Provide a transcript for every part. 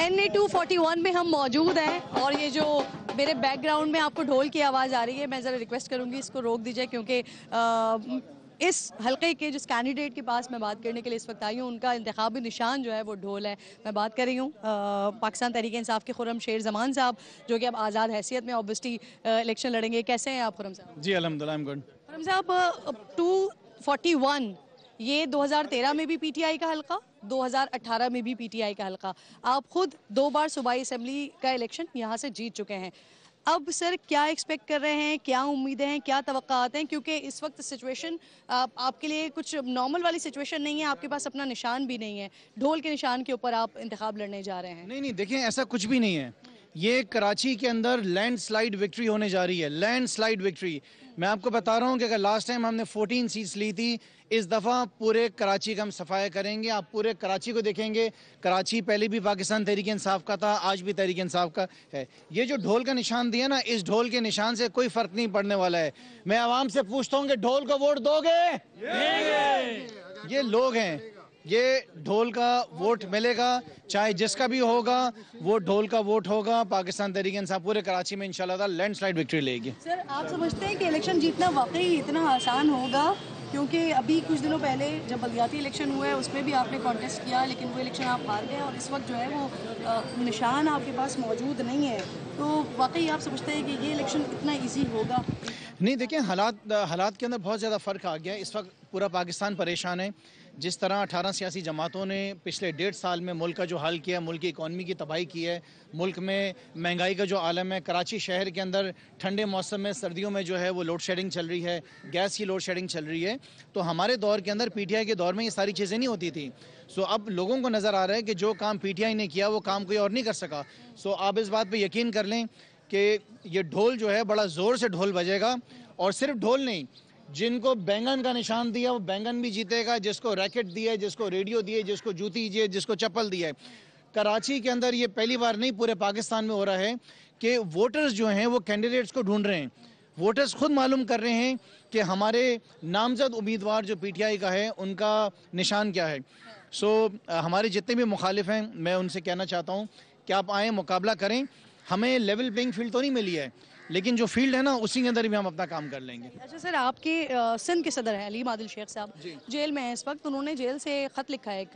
NA241 में हम मौजूद हैं और ये जो मेरे बैकग्राउंड में आपको ढोल की आवाज़ आ रही है, मैं ज़रा रिक्वेस्ट करूँगी इसको रोक दीजिए, क्योंकि इस हलके के जिस कैंडिडेट के पास मैं बात करने के लिए इस वक्त आई हूँ, उनका इंतखाबी निशान जो है वो ढोल है। मैं बात कर रही हूँ पाकिस्तान तहरीक इंसाफ के खुर्रम शेर जमान साहब, जो कि अब आज़ाद हैसियत में ऑब्वियसली इलेक्शन लड़ेंगे। कैसे हैं आप खुर्रम साहब? जी अल्हम्दुलिल्लाह, आई एम गुड। खुर्रम साहब, 241 ये 2013 में भी पीटीआई का हलका, 2018 में भी पीटीआई का हलका, आप खुद 2 बार सूबाई असेंबली का इलेक्शन यहाँ से जीत चुके हैं। अब सर क्या एक्सपेक्ट कर रहे हैं, क्या उम्मीदें हैं, क्या तवक्कात हैं? क्योंकि इस वक्त सिचुएशन आपके लिए कुछ नॉर्मल वाली सिचुएशन नहीं है, आपके पास अपना निशान भी नहीं है, ढोल के निशान के ऊपर आप इंतखाब लड़ने जा रहे हैं। नहीं, देखें, ऐसा कुछ भी नहीं है। ये कराची के अंदर लैंडस्लाइड विक्ट्री होने जा रही है, लैंडस्लाइड विक्ट्री। मैं आपको बता रहा हूँ कि अगर लास्ट टाइम हमने 14 सीट्स ली थी, इस दफ़ा पूरे कराची का हम सफाया करेंगे। आप पूरे कराची को देखेंगे, कराची पहले भी पाकिस्तान तहरीक इंसाफ का था, आज भी तहरीक इंसाफ का है। ये जो ढोल का निशान दिया ना, इस ढोल के निशान से कोई फ़र्क नहीं पड़ने वाला है। मैं आवाम से पूछता हूँ कि ढोल को वोट दोगे? ये लोग हैं, ये ढोल का वोट मिलेगा, चाहे जिसका भी होगा वो ढोल का वोट होगा। पाकिस्तान तहरीक इंसाफ पूरे कराची में इंशाल्लाह लैंडस्लाइड विक्ट्री लेगी। सर, आप समझते हैं कि इलेक्शन जीतना वाकई इतना आसान होगा? क्योंकि अभी कुछ दिनों पहले जब बलदियाती इलेक्शन हुआ है उसमें भी आपने कॉन्टेस्ट किया, लेकिन वो इलेक्शन आप हार गए और इस वक्त जो है वो निशान आपके पास मौजूद नहीं है, तो वाकई आप समझते हैं कि ये इलेक्शन इतना ईजी होगा? नहीं, देखिए, हालात के अंदर बहुत ज़्यादा फ़र्क आ गया है। इस वक्त पूरा पाकिस्तान परेशान है। जिस तरह 18 सियासी जमातों ने पिछले 1.5 साल में मुल्क का जो हाल किया, मुल्क की इकॉनमी की तबाही की है, मुल्क में महंगाई का जो आलम है, कराची शहर के अंदर ठंडे मौसम में, सर्दियों में जो है वो लोड शेडिंग चल रही है, गैस की लोड शेडिंग चल रही है। तो हमारे दौर के अंदर, पीटीआई के दौर में ये सारी चीज़ें नहीं होती थी। सो अब लोगों को नज़र आ रहा है कि जो काम पीटीआई ने किया वो काम कोई और नहीं कर सका। सो आप इस बात पर यकीन कर लें कि ये ढोल जो है बड़ा ज़ोर से ढोल बजेगा, और सिर्फ ढोल नहीं, जिनको बैंगन का निशान दिया वो बैंगन भी जीतेगा, जिसको रैकेट दिया है, जिसको रेडियो दिए, जिसको जूती दिए, जिसको चप्पल दिया है। कराची के अंदर ये पहली बार नहीं, पूरे पाकिस्तान में हो रहा है कि वोटर्स जो हैं वो कैंडिडेट्स को ढूंढ रहे हैं। वोटर्स खुद मालूम कर रहे हैं कि हमारे नामजद उम्मीदवार जो पीटीआई का है उनका निशान क्या है। सो हमारे जितने भी मुखालिफ हैं, मैं उनसे कहना चाहता हूँ कि आप आएँ, मुकाबला करें। हमें लेवल प्लेइंग फील्ड तो नहीं मिली है, लेकिन जो फील्ड है ना उसी के अंदर भी हम अपना काम कर लेंगे। अच्छा सर, आपके सिंध के सदर हैं अलीम आदिल शेख साहब, जेल में हैं इस वक्त। उन्होंने जेल से ख़त लिखा है एक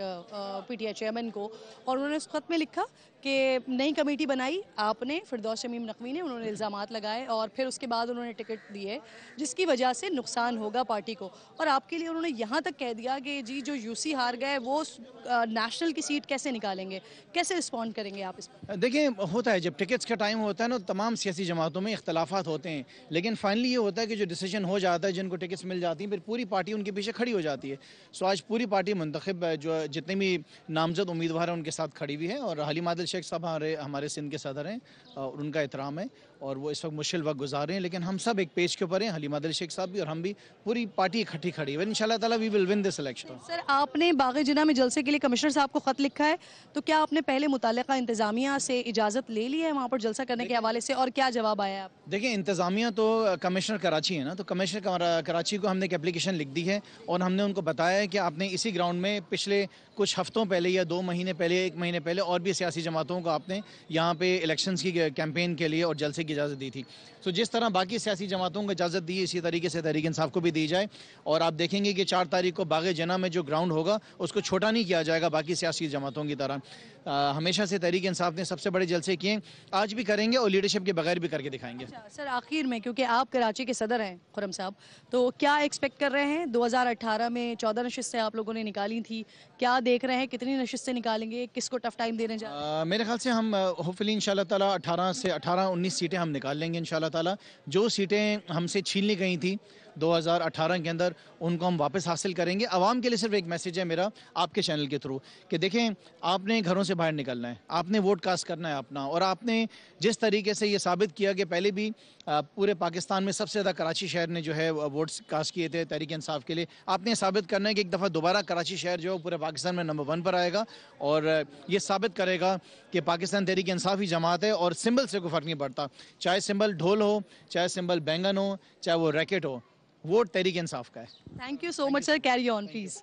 पीटीआई चेयरमैन को, और उन्होंने उस ख़त में लिखा कि नई कमेटी बनाई आपने, फिरदौस शमीम नकवी ने, उन्होंने इल्ज़ामात लगाए और फिर उसके बाद उन्होंने टिकट दिए जिसकी वजह से नुकसान होगा पार्टी को। और आपके लिए उन्होंने यहाँ तक कह दिया कि जी जो यूसी हार गए वो नेशनल की सीट कैसे निकालेंगे, कैसे रिस्पॉन्ड करेंगे आप इस पर? देखिए, होता है जब टिकट्स का टाइम होता है ना, तमाम सियासी जमातों में इख्तलाफात होते हैं, लेकिन फाइनली ये होता है कि जो डिसीजन हो जाता है, जिनको टिकट्स मिल जाती हैं, फिर पूरी पार्टी उनके पीछे खड़ी हो जाती है। सो आज पूरी पार्टी मुंतखब जो जितने भी नामजद उम्मीदवार हैं उनके साथ खड़ी हुई है, और हलीम आदिल शेख साहब हमारे सिंध के सदर हैं और उनका एहतराम है, और वो इस वक्त मुश्किल वक्त गुजार रहे हैं, लेकिन हम सब एक पेज के ऊपर हैं, हलीम आदिल शेख साहब भी और हम भी, पूरी पार्टी इकट्ठी खड़ी है। इंशाल्लाह ताला we will win this election. Sir, आपने बाग़ जिन्ना में जलसे के लिए कमिश्नर साहब को ख़त लिखा है, तो क्या आपने पहले मुताल्लिक़ा इंतज़ामिया से इजाज़त ले ली है वहाँ पर जलसा करने के हवाले से, और क्या जवाब आया? आप देखिए, इंतज़ामिया तो कमिश्नर कराची है ना, तो कमिश्नर कराची को हमने एक एप्लीकेशन लिख दी है, और हमने उनको बताया है कि आपने इसी ग्राउंड में पिछले कुछ हफ्तों पहले या 2 महीने पहले, 1 महीने पहले, और भी सियासी जमातों को आपने यहाँ पे इलेक्शंस की कैंपेन के लिए और जलसे की इजाज़त दी थी। तो जिस तरह बाकी सियासी जमातों को इजाज़त दी, इसी तरीके से तहरीक इंसाफ को भी दी जाए, और आप देखेंगे कि 4 तारीख को बाग़ जना में जो ग्राउंड होगा उसको छोटा नहीं किया जाएगा बाकी सियासी जमातों की तरह। हमेशा से तहरीक इंसाफ ने सबसे बड़े जलसे किए, आज भी करेंगे और लीडरशिप के बगैर भी करके दिखाएंगे। अच्छा सर, आखिर में, क्योंकि आप कराची के सदर हैं खुर्रम साहब, तो क्या एक्सपेक्ट कर रहे हैं? 2018 में 14 नशिस्तें आप लोगों ने निकाली थी, क्या देख रहे हैं कितनी नशिस्तें निकालेंगे, किसको टफ टाइम देने जा रहे हैं? मेरे ख्याल से हम होपफुली इंशाल्लाह ताला 18-19 सीटें हम निकाल लेंगे इंशाल्लाह ताला। जो सीटें हमसे छीन ली गई थी 2018 के अंदर, उनको हम वापस हासिल करेंगे। आवाम के लिए सिर्फ एक मैसेज है मेरा आपके चैनल के थ्रू कि देखें, आपने घरों से बाहर निकलना है, आपने वोट कास्ट करना है अपना, और आपने जिस तरीके से ये साबित किया कि पहले भी पूरे पाकिस्तान में सबसे ज़्यादा कराची शहर ने जो है वोट्स कास्ट किए थे तहरीक इंसाफ के लिए, आपने साबित करना है कि एक दफ़ा दोबारा कराची शहर जो है पूरे पाकिस्तान में नंबर 1 पर आएगा, और ये साबित करेगा कि पाकिस्तान तहरीक इंसाफ ही जमात है, और सिंबल से कोई फ़र्क नहीं पड़ता, चाहे सिंबल ढोल हो, चाहे सिंबल बैंगन हो, चाहे वो रैकेट हो, वोट तहरीक इंसाफ का है। Thank you so much sir, carry on please.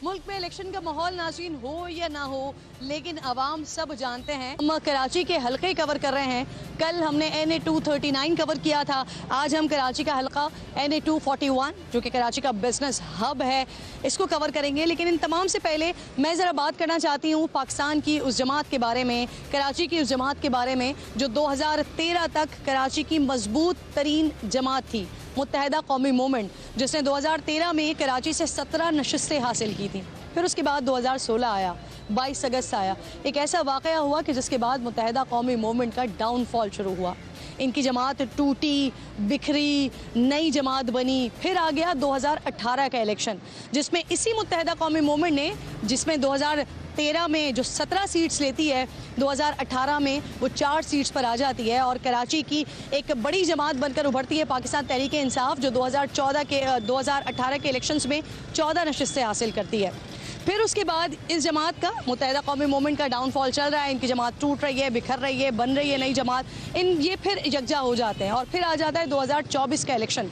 ملک میں الیکشن کا ماحول ناظرین ہو یا نہ ہو لیکن عوام سب جانتے ہیں. ہم کراچی کے حلقے کور کر رہے ہیں. کل ہم نے NA 239 کور کیا تھا. آج ہم کراچی کا حلقہ NA 241 جو کہ کراچی کا بزنس ہب ہے اس کو کور کریں گے. لیکن ان تمام سے پہلے میں ذرا بات کرنا چاہتی ہوں پاکستان کی اس جماعت کے بارے میں, کراچی کی اس جماعت کے بارے میں جو 2013 تک کراچی کی مضبوط ترین جماعت تھی, متحدہ قومی موومنٹ, جس نے 2013 میں کراچی سے 17 نشستیں حاصل کی تھیں. پھر اس کے بعد 2016 آیا, 22 اگست آیا, ایک ایسا واقعہ ہوا کہ جس کے بعد متحدہ قومی موومنٹ کا ڈاؤن فال شروع ہوا. ان کی جماعت ٹوٹی, بکھری, نئی جماعت بنی. پھر آ گیا 2018 کا الیکشن جس میں اسی متحدہ قومی موومنٹ نے, جس میں 2013 میں جو 17 سیٹس لیتی ہے, 2018 میں وہ 4 سیٹس پر آ جاتی ہے اور کراچی کی ایک بڑی جماعت بن کر ابھرتی ہے پاکستان تحریک انصاف, جو 2018 کے الیکشنز میں 14 نشستیں حاصل کرتی ہے. پھر اس کے بعد اس جماعت کا, متحدہ قومی موومنٹ کا ڈاؤن فال چل رہا ہے. ان کی جماعت ٹوٹ رہی ہے, بکھر رہی ہے, بن رہی ہے نئی جماعت. یہ پھر یکجا ہو جاتے ہیں اور پھر آ جاتا ہے 2024 کا الیکشن,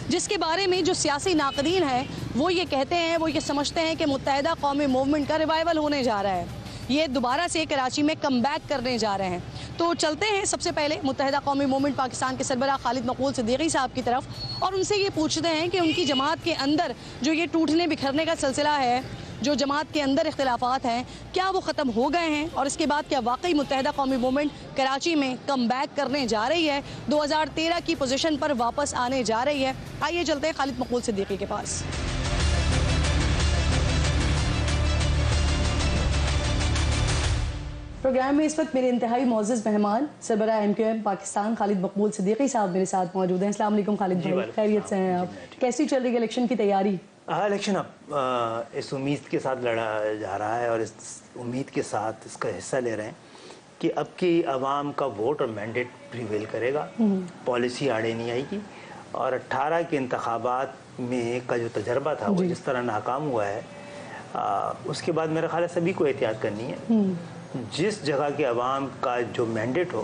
جس کے بارے میں جو سیاسی ناقدین ہیں وہ یہ کہتے ہیں, وہ یہ سمجھتے ہیں کہ متحدہ قومی موومنٹ کا ریوائول ہونے جا رہا ہے. یہ دوبارہ سے کراچی میں کم بیک کرنے جا رہے ہیں. تو چلتے ہیں سب سے پہلے متحدہ قومی موومنٹ پاکستان کے سربراہ خالد مقبول صدیقی صاحب کی طرف اور ان سے یہ پوچھتے ہیں کہ ان کی جماعت کے اندر جو یہ ٹوٹنے بکھرنے کا سلسلہ ہے, جو جماعت کے اندر اختلافات ہیں, کیا وہ ختم ہو گئے ہیں اور اس کے بعد کیا واقعی متحدہ قومی موومنٹ کراچی میں کم بیک کرنے جا رہی ہے, 2013 کی پوزیشن پر واپس آنے جا رہی ہے. آئیے چلتے ہیں خالد مقبول صدیقی کے پاس. پروگرام میں اس وقت میرے انتہائی معزز مہمان سربراہ MQM پاکستان خالد مقبول صدیقی صاحب میرے ساتھ موجود ہیں. السلام علیکم خالد بھائی, خیریت سے ہیں آپ؟ کیسی چل رہی ہے الیکشن کی تیاری؟ الیکشن اب اس امید کے ساتھ لڑا جا رہا ہے اور اس امید کے ساتھ اس کا حصہ لے رہے ہیں کہ اب کی عوام کا ووٹ اور مینڈیٹ پریویل کرے گا, پالیسی آڑے نہیں آئے گی. اور 18 کے انتخابات میں کا جو تجربہ تھا وہ جس طرح ناکام ہوا ہے, اس کے بعد میرا خیال ہے سبھی کو احتیاط کرنی ہے. جس جگہ کے عوام کا جو مینڈیٹ ہو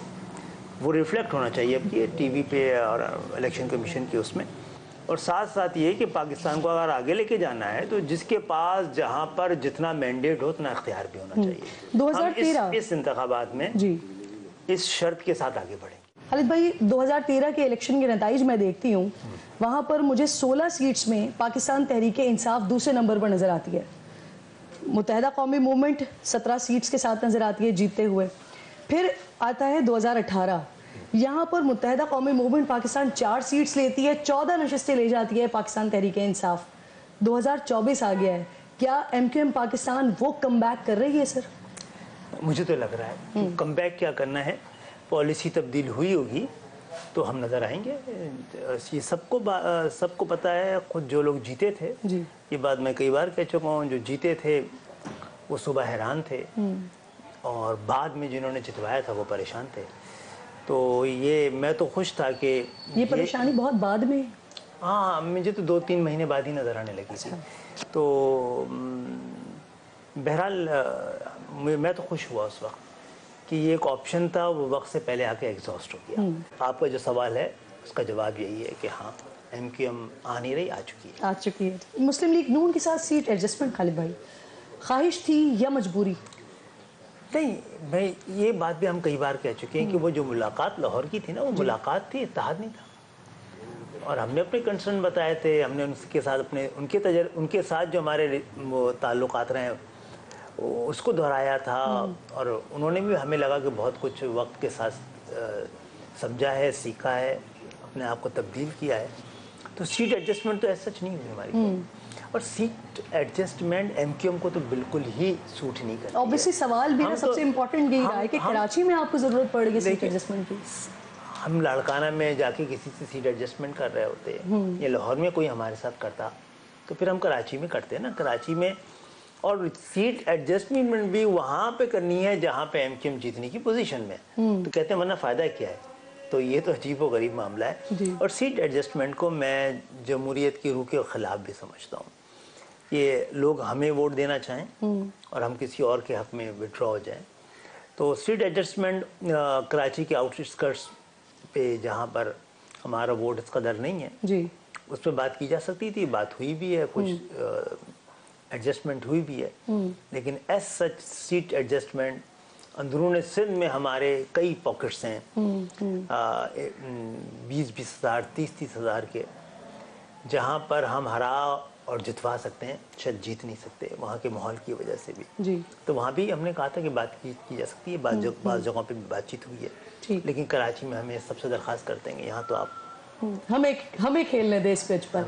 وہ ریفلیکٹ ہونا چاہیے اب کی ٹی وی پہ اور الیکشن کمیشن کی اس میں. اور ساتھ ساتھ یہ کہ پاکستان کو اگر آگے لے کے جانا ہے تو جس کے پاس جہاں پر جتنا مینڈیٹ ہو اتنا اختیار بھی ہونا چاہیے. 2013 اس انتخابات میں اس شرط کے ساتھ آگے بڑھیں. خالد بھائی 2013 کے الیکشن کے نتائج میں دیکھتی ہوں, وہاں پر مجھے 16 سیٹس میں پاکستان تحریک انصاف دوسرے نمبر پر نظر آتی ہے. متحدہ قومی موومنٹ 17 سیٹس کے ساتھ نظر آتی ہے جیتتے ہوئے. پھر آتا ہے 2018, یہاں پر متحدہ قومی موومنٹ پاکستان 4 سیٹس لیتی ہے, 14 نشستیں لے جاتی ہے پاکستان تحریک انصاف. 2024 آ گیا ہے, کیا MQM پاکستان وہ کم بیک کر رہی ہے سر؟ مجھے تو لگ رہا ہے کہ کم بیک کیا کرنا ہے, پالیسی تبدیل ہوئی ہوگی تو ہم نظر آئیں گے. یہ سب کو پتہ ہے, خود جو لوگ جیتے تھے, یہ بات میں کئی بار کہہ چکا ہوں, جو جیتے تھے وہ صبح حیران تھے اور بعد میں جنہوں نے جتوایا تھا وہ پریشان تھے. تو یہ میں تو خوش تھا کہ یہ پریشانی بہت بعد میں, ہاں مجھے تو 2-3 مہینے بعد ہی نظر آنے لگی تھی. تو بہرحال میں تو خوش ہوا اس وقت کہ یہ ایک آپشن تھا, وہ وقت سے پہلے آ کے ایگزاسٹ ہو گیا. آپ کا جو سوال ہے اس کا جواب یہی ہے کہ ہاں MQM آ نہیں رہی, آ چکی ہے. مسلم لیگ نون کے ساتھ سیٹ ایڈجسٹمنٹ خالد بھائی خواہش تھی یا مجبوری؟ نہیں بھائی, یہ بات بھی ہم کئی بار کہہ چکے ہیں کہ وہ جو ملاقات لاہور کی تھی نا, وہ ملاقات تھی, اتحاد نہیں تھا. اور ہم نے اپنے کنسرن بتائے تھے, ہم نے ان کے ساتھ ان کے ساتھ جو ہمارے وہ تعلقات رہے ہیں اس کو دہرایا تھا. اور انہوں نے بھی, ہمیں لگا کہ بہت کچھ وقت کے ساتھ سمجھا ہے, سیکھا ہے, اپنے آپ کو تبدیل کیا ہے. تو سیٹ ایڈجسٹمنٹ تو ایسا سچ نہیں ہوئی ہماری. اور سیٹ ایڈجسٹمنٹ MQM کو تو بالکل ہی سوٹ نہیں کرتی. اوبیسلی سوال بھی سب سے امپورٹنٹ یہی رہا ہے کہ کراچی میں آپ کو ضرورت پڑ گئی سیٹ ایڈجسٹمنٹ کی. ہم لاڑکانہ میں جا کے کسی سے سیٹ ایڈجسٹمنٹ کر رہے ہوتے, یا لاہور میں کوئی ہمارے ساتھ کرتا, تو پھر ہم کراچی میں کرتے نا, کراچی میں. اور سیٹ ایڈجسٹمنٹ بھی وہاں پہ کرنی ہے جہاں پہ MQM جیتنے کی پوزیشن میں. تو کہتے ہیں ورنہ فائدہ کیا ہے. تو یہ تو عجیب و غریب معاملہ ہے. اور سیٹ ایڈجسٹمنٹ کو میں جمہوریت کی روح کے خلاف بھی سمجھتا ہوں. یہ لوگ ہمیں ووٹ دینا چاہیں اور ہم کسی اور کے حق میں وڈرا ہو جائیں. تو سیٹ ایڈجسٹمنٹ کراچی کے آؤٹ اسکرٹس پہ جہاں پر ہمارا ووٹ اس قدر نہیں ہے, اس پہ بات کی جا سکتی تھی, بات ہوئی بھی ہے. کچھ ایڈجسٹمنٹ ہوئی بھی ہے، لیکن ایز سچ سیٹ ایڈجسٹمنٹ اندرون سندھ میں ہمارے کئی پاکٹس ہیں 20-20 ہزار 30-30 ہزار کے، جہاں پر ہم ہرا اور جتوا سکتے ہیں، شاید جیت نہیں سکتے وہاں کے ماحول کی وجہ سے بھی. جی تو وہاں بھی ہم نے کہا تھا کہ بات کی جا سکتی ہے، بعض جگہوں پہ بھی بات چیت ہوئی ہے، لیکن کراچی میں ہمیں سب سے درخواست کرتے ہیں کہ یہاں تو آپ ہمیں کھیلنے دے اس پچ پر.